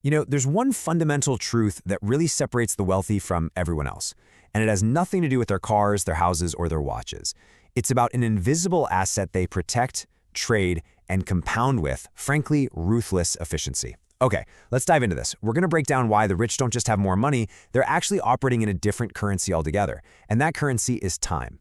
There's one fundamental truth that really separates the wealthy from everyone else, and it has nothing to do with their cars, their houses, or their watches. It's about an invisible asset they protect, trade, and compound with, frankly, ruthless efficiency. Okay, let's dive into this. We're going to break down why the rich don't just have more money, they're actually operating in a different currency altogether, and that currency is time.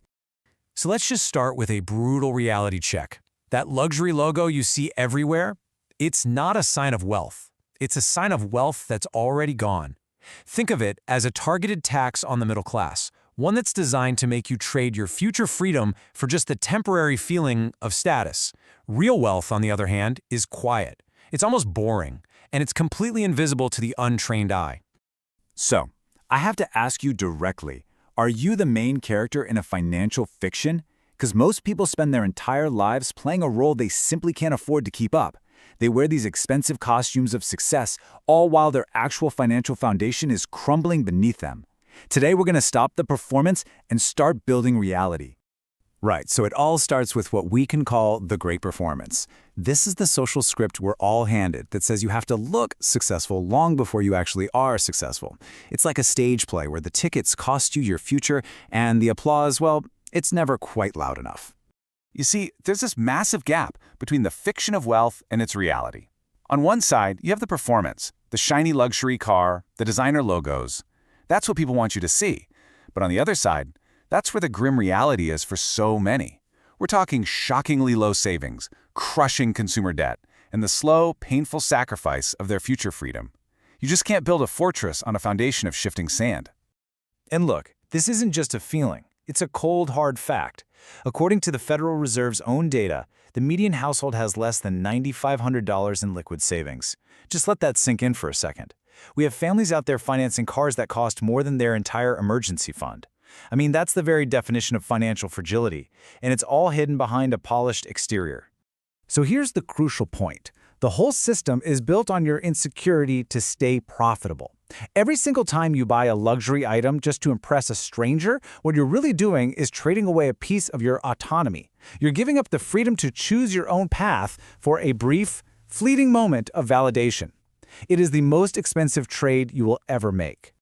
So let's just start with a brutal reality check. That luxury logo you see everywhere, it's not a sign of wealth. It's a sign of wealth that's already gone. Think of it as a targeted tax on the middle class, one that's designed to make you trade your future freedom for just the temporary feeling of status. Real wealth, on the other hand, is quiet. It's almost boring, and it's completely invisible to the untrained eye. So, I have to ask you directly, are you the main character in a financial fiction? Because most people spend their entire lives playing a role they simply can't afford to keep up. They wear these expensive costumes of success, all while their actual financial foundation is crumbling beneath them. Today, we're going to stop the performance and start building reality. Right, so it all starts with what we can call the great performance. This is the social script we're all handed that says you have to look successful long before you actually are successful. It's like a stage play where the tickets cost you your future and the applause, well, it's never quite loud enough. You see, there's this massive gap between the fiction of wealth and its reality. On one side, you have the performance, the shiny luxury car, the designer logos. That's what people want you to see. But on the other side, that's where the grim reality is for so many. We're talking shockingly low savings, crushing consumer debt, and the slow, painful sacrifice of their future freedom. You just can't build a fortress on a foundation of shifting sand. And look, this isn't just a feeling. It's a cold, hard fact. According to the Federal Reserve's own data, the median household has less than $9,500 in liquid savings. Just let that sink in for a second. We have families out there financing cars that cost more than their entire emergency fund. I mean, that's the very definition of financial fragility, and it's all hidden behind a polished exterior. So here's the crucial point. The whole system is built on your insecurity to stay profitable. Every single time you buy a luxury item just to impress a stranger, what you're really doing is trading away a piece of your autonomy. You're giving up the freedom to choose your own path for a brief, fleeting moment of validation. It is the most expensive trade you will ever make.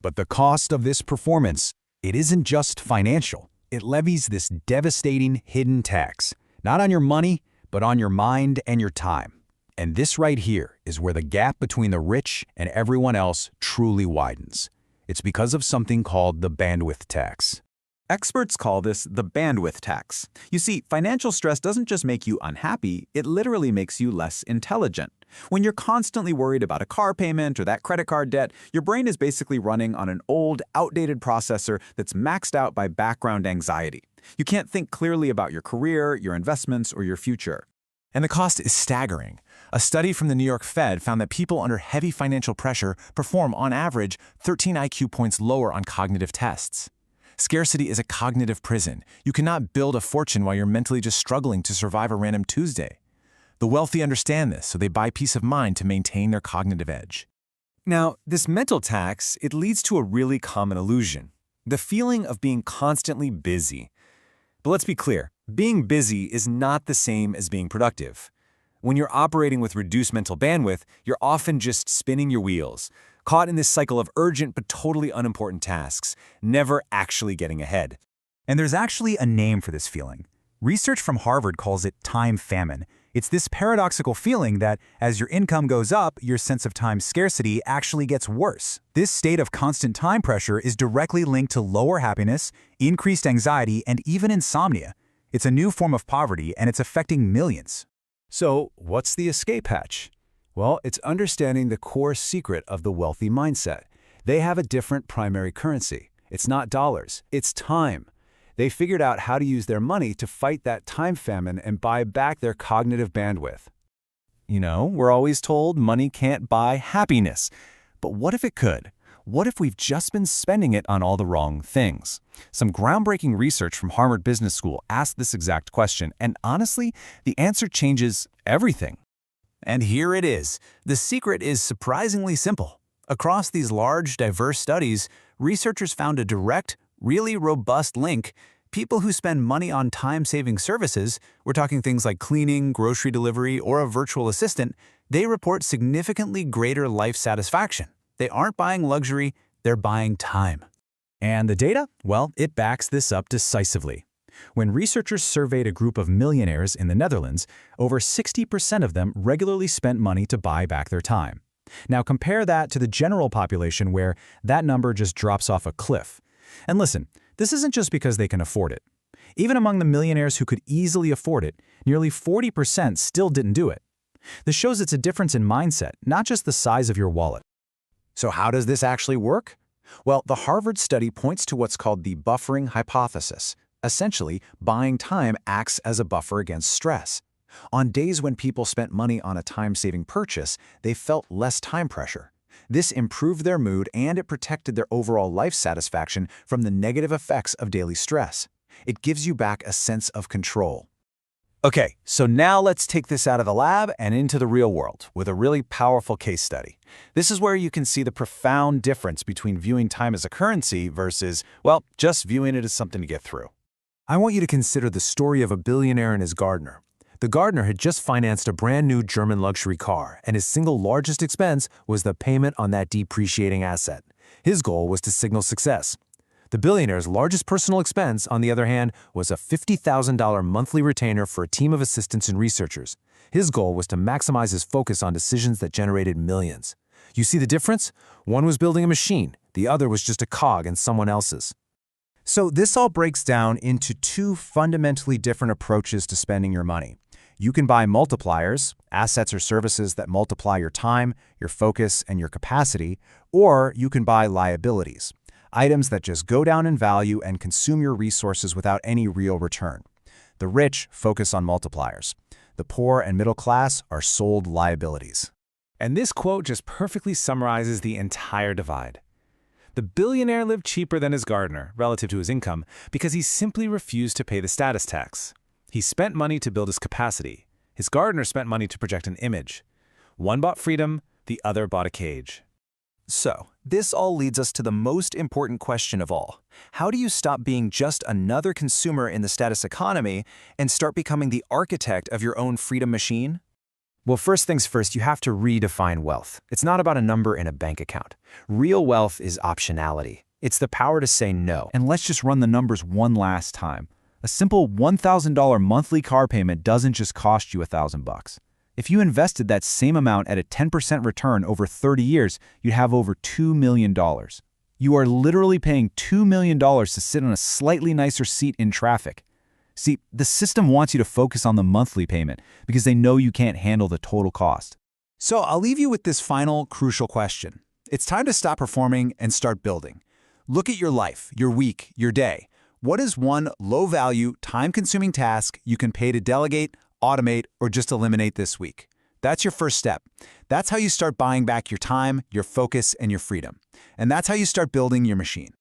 But the cost of this performance, it isn't just financial. It levies this devastating hidden tax, not on your money, but on your mind and your time. And this right here is where the gap between the rich and everyone else truly widens. It's because of something called the bandwidth tax. Experts call this the bandwidth tax. You see, financial stress doesn't just make you unhappy, it literally makes you less intelligent. When you're constantly worried about a car payment or that credit card debt, your brain is basically running on an old, outdated processor that's maxed out by background anxiety. You can't think clearly about your career, your investments, or your future. And the cost is staggering. A study from the New York Fed found that people under heavy financial pressure perform, on average, 13 IQ points lower on cognitive tests. Scarcity is a cognitive prison. You cannot build a fortune while you're mentally just struggling to survive a random Tuesday. The wealthy understand this, so they buy peace of mind to maintain their cognitive edge. Now, this mental tax, it leads to a really common illusion, the feeling of being constantly busy. But let's be clear, being busy is not the same as being productive. When you're operating with reduced mental bandwidth, you're often just spinning your wheels, caught in this cycle of urgent but totally unimportant tasks, never actually getting ahead. And there's actually a name for this feeling. Research from Harvard calls it time famine. It's this paradoxical feeling that as your income goes up, your sense of time scarcity actually gets worse. This state of constant time pressure is directly linked to lower happiness, increased anxiety, and even insomnia. It's a new form of poverty, and it's affecting millions. So, what's the escape hatch? Well, it's understanding the core secret of the wealthy mindset. They have a different primary currency. It's not dollars, it's time. They figured out how to use their money to fight that time famine and buy back their cognitive bandwidth. You know, we're always told money can't buy happiness. But what if it could? What if we've just been spending it on all the wrong things? Some groundbreaking research from Harvard Business School asked this exact question, and honestly, the answer changes everything. And here it is. The secret is surprisingly simple. Across these large, diverse studies, researchers found a direct, really robust link. People who spend money on time-saving services, we're talking things like cleaning, grocery delivery, or a virtual assistant, they report significantly greater life satisfaction. They aren't buying luxury, they're buying time. And the data? Well, it backs this up decisively. When researchers surveyed a group of millionaires in the Netherlands, over 60% of them regularly spent money to buy back their time. Now compare that to the general population where that number just drops off a cliff. And listen, this isn't just because they can afford it. Even among the millionaires who could easily afford it, nearly 40% still didn't do it. This shows it's a difference in mindset, not just the size of your wallet. So how does this actually work? Well, the Harvard study points to what's called the buffering hypothesis. Essentially, buying time acts as a buffer against stress. On days when people spent money on a time-saving purchase, they felt less time pressure. This improved their mood and it protected their overall life satisfaction from the negative effects of daily stress. It gives you back a sense of control. Okay, so now let's take this out of the lab and into the real world with a really powerful case study. This is where you can see the profound difference between viewing time as a currency versus, well, just viewing it as something to get through. I want you to consider the story of a billionaire and his gardener. The gardener had just financed a brand new German luxury car, and his single largest expense was the payment on that depreciating asset. His goal was to signal success. The billionaire's largest personal expense, on the other hand, was a $50,000 monthly retainer for a team of assistants and researchers. His goal was to maximize his focus on decisions that generated millions. You see the difference? One was building a machine, the other was just a cog in someone else's. So this all breaks down into two fundamentally different approaches to spending your money. You can buy multipliers, assets or services that multiply your time, your focus, and your capacity, or you can buy liabilities, items that just go down in value and consume your resources without any real return. The rich focus on multipliers. The poor and middle class are sold liabilities. And this quote just perfectly summarizes the entire divide. The billionaire lived cheaper than his gardener relative to his income because he simply refused to pay the status tax. He spent money to build his capacity. His gardener spent money to project an image. One bought freedom, the other bought a cage. So, this all leads us to the most important question of all. How do you stop being just another consumer in the status economy and start becoming the architect of your own freedom machine? Well, first things first, you have to redefine wealth. It's not about a number in a bank account. Real wealth is optionality. It's the power to say no. And let's just run the numbers one last time. A simple $1,000 monthly car payment doesn't just cost you $1,000. If you invested that same amount at a 10% return over 30 years, you'd have over $2 million. You are literally paying $2 million to sit on a slightly nicer seat in traffic. See, the system wants you to focus on the monthly payment because they know you can't handle the total cost. So I'll leave you with this final crucial question. It's time to stop performing and start building. Look at your life, your week, your day. What is one low-value, time-consuming task you can pay to delegate, automate, or just eliminate this week? That's your first step. That's how you start buying back your time, your focus, and your freedom. And that's how you start building your machine.